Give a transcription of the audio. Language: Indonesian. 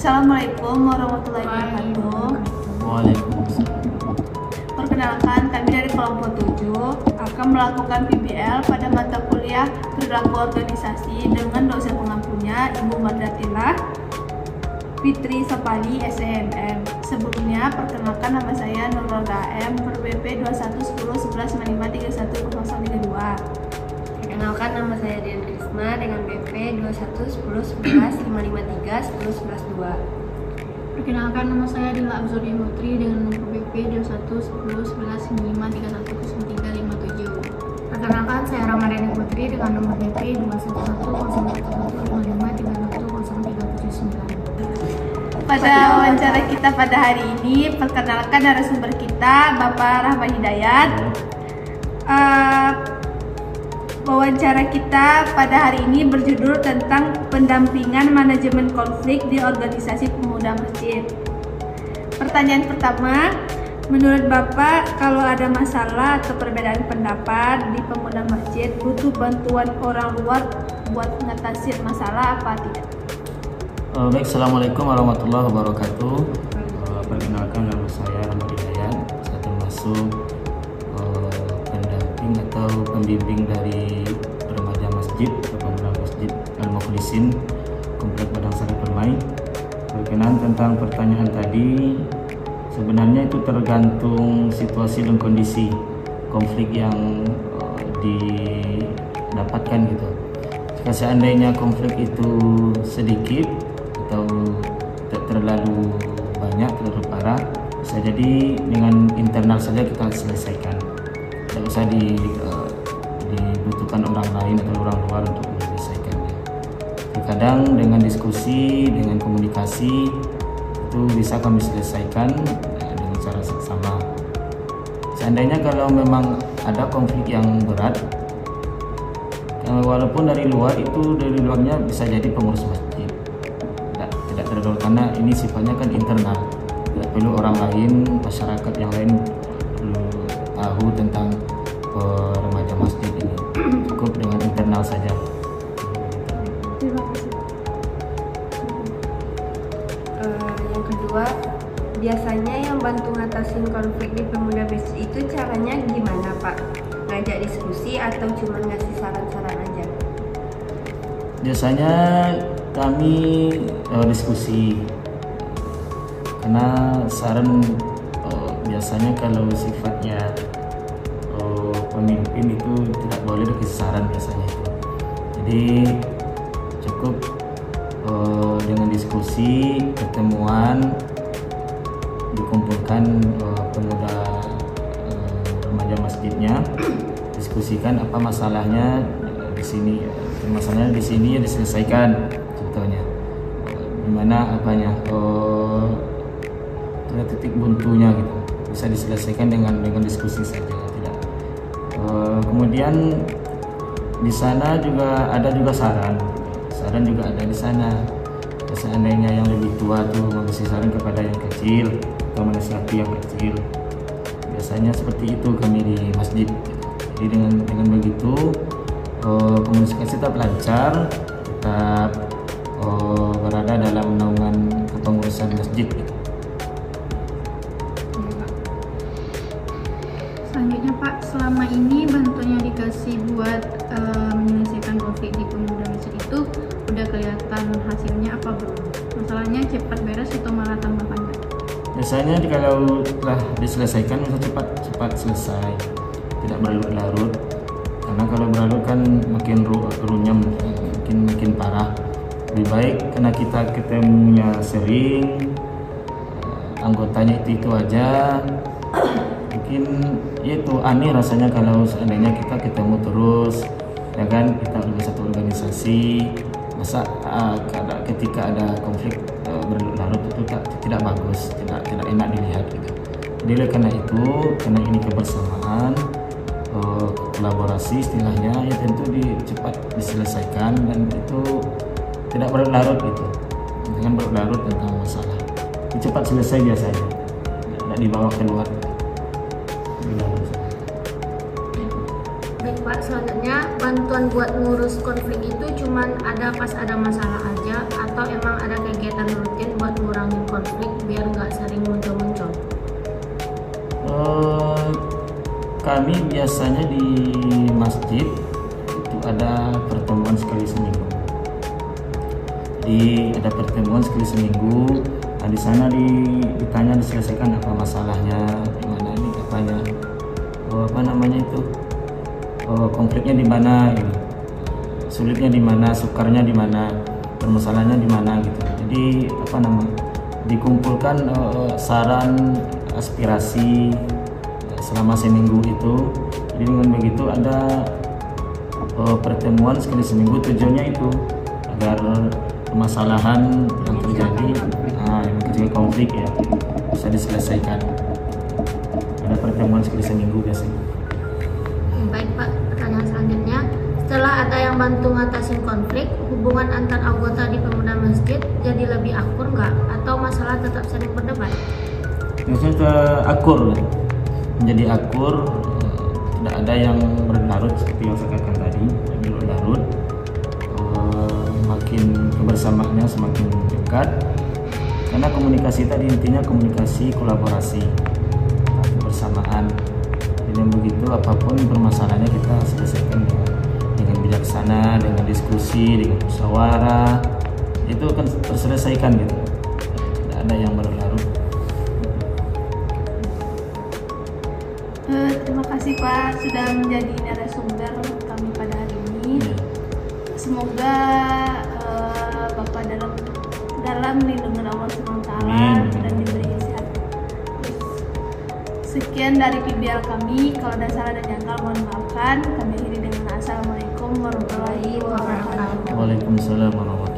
Assalamualaikum warahmatullahi wabarakatuh. Waalaikumsalam. Perkenalkan, kami dari kelompok 7 akan melakukan PBL pada mata kuliah perilaku organisasi dengan dosen pengampunya Ibu Mardatillah Fitri Sapali SEMM. Sebelumnya, perkenalkan nama saya Nurul AM ber-BP 21101195310032. Perkenalkan, nama saya Dian Risma dengan BP 21101155311112. Perkenalkan, nama saya Dila Abzuri Putri dengan nomor BP 21101155310357. Perkenalkan, saya Ramadhani Putri dengan nomor BP 21101155310379. Pada wawancara kita pada hari ini, perkenalkan narasumber kita, Bapak Rahmat Hidayat. Wawancara kita pada hari ini berjudul tentang pendampingan manajemen konflik di organisasi pemuda masjid. Pertanyaan pertama, menurut Bapak, kalau ada masalah atau perbedaan pendapat di pemuda masjid, butuh bantuan orang luar buat ngatasin masalah apa tidak? Baik, Assalamualaikum warahmatullahi wabarakatuh. Perkenalkan, nama saya Rahmat Hidayat. Saya termasuk pendamping atau pembimbing dari remaja masjid atau pemuda masjid Al-Mukhlisin Komplek Padang Sari Permai. Berkenaan tentang pertanyaan tadi, sebenarnya itu tergantung situasi dan kondisi konflik yang didapatkan gitu. Jika seandainya konflik itu sedikit atau tidak terlalu banyak, terlalu parah, bisa jadi dengan internal saja kita selesaikan. Tidak usah dibutuhkan orang lain atau orang luar untuk menyelesaikannya. Terkadang dengan diskusi, dengan komunikasi itu bisa kami selesaikan dengan cara seksama. Seandainya kalau memang ada konflik yang berat, walaupun dari luarnya bisa jadi pengurus masjid, tidak terlalu, karena ini sifatnya kan internal, tidak perlu orang lain, masyarakat yang lain perlu tahu tentang remaja masjid ini. Cukup dengan internal saja. Terima kasih. Yang kedua, biasanya yang bantu ngatasin konflik di pemuda masjid itu caranya gimana, Pak? Ngajak diskusi atau cuma ngasih saran-saran aja? Biasanya kami diskusi, karena saran biasanya kalau sifatnya pemimpin itu tidak boleh dikasih saran biasanya itu. Jadi cukup dengan diskusi, pertemuan, dikumpulkan pemuda remaja masjidnya, diskusikan apa masalahnya di sini, masalahnya di sini diselesaikan. Contohnya, dimana apanya, titik buntunya gitu, bisa diselesaikan dengan diskusi saja, tidak. Kemudian di sana juga ada saran juga ada di sana. Seandainya yang lebih tua tuh memberi saran kepada yang kecil atau menasihati yang kecil. Biasanya seperti itu kami di masjid. Jadi dengan begitu komunikasi tetap lancar, tetap berada dalam naungan kepengurusan masjid. Selanjutnya, Pak, selama ini bantuan yang dikasih buat menyelesaikan konflik di pemuda masjid itu udah kelihatan hasilnya apa belum? Masalahnya cepat beres atau malah tambah panjang? Biasanya kalau telah diselesaikan bisa cepat selesai, tidak berlarut-larut. Karena kalau berlarut kan makin runyam, makin parah. Lebih baik karena kita ketemunya sering, anggotanya itu aja. Mungkin itu aneh rasanya kalau seandainya kita ketemu terus, ya kan, kita udah satu organisasi, masa ketika ada konflik berlarut itu tidak bagus, tidak enak dilihat gitu. Jadi karena ini kebersamaan, kolaborasi istilahnya, ya tentu cepat diselesaikan dan itu tidak berlarut gitu. Jangan berlarut tentang masalah, cepat selesai biasanya, tidak dibawa keluar. Baik, Pak, selanjutnya bantuan buat ngurus konflik itu cuman ada pas ada masalah aja atau emang ada kegiatan rutin buat ngurangin konflik biar nggak sering muncul-muncul? Kami biasanya di masjid itu ada pertemuan sekali seminggu. Jadi ada pertemuan sekali seminggu. Nah, di sana ditanya, diselesaikan apa masalahnya, gimana ini apanya, apa namanya itu, konfliknya di mana, gitu. Sulitnya di mana, sukarnya di mana, permasalahannya di mana gitu. Jadi apa namanya, dikumpulkan saran, aspirasi selama seminggu itu. Jadi dengan begitu ada pertemuan sekali seminggu, tujuannya itu agar permasalahan yang terjadi, yang terjadi konflik ya bisa diselesaikan. Ada pertemuan sekali seminggu biasanya. Baik Pak, pertanyaan selanjutnya, setelah ada yang bantu ngatasin konflik, hubungan antar anggota di pemuda masjid jadi lebih akur nggak? Atau masalah tetap sering berdebat? Biasanya akur, menjadi akur, tidak ada yang berlarut seperti yang saya katakan tadi, lebih berlarut. Makin kebersamaannya semakin dekat, karena komunikasi tadi intinya komunikasi, kolaborasi, kebersamaan. Dengan begitu apapun permasalahannya kita selesaikan dengan bijaksana, dengan diskusi, dengan musyawarah, itu akan terselesaikan gitu. Tidak ada yang berlarut. Terima kasih Pak sudah menjadi narasumber kami pada hari ini. Semoga Bapak dalam lindungan Allah SWT dan diberi sehat. Sekian dari PBL kami. Kalau ada salah dan janggal mohon maafkan. Kami akhiri dengan assalamualaikum warahmatullahi wabarakatuh. Waalaikumsalam warahmatullahi wabarakatuh.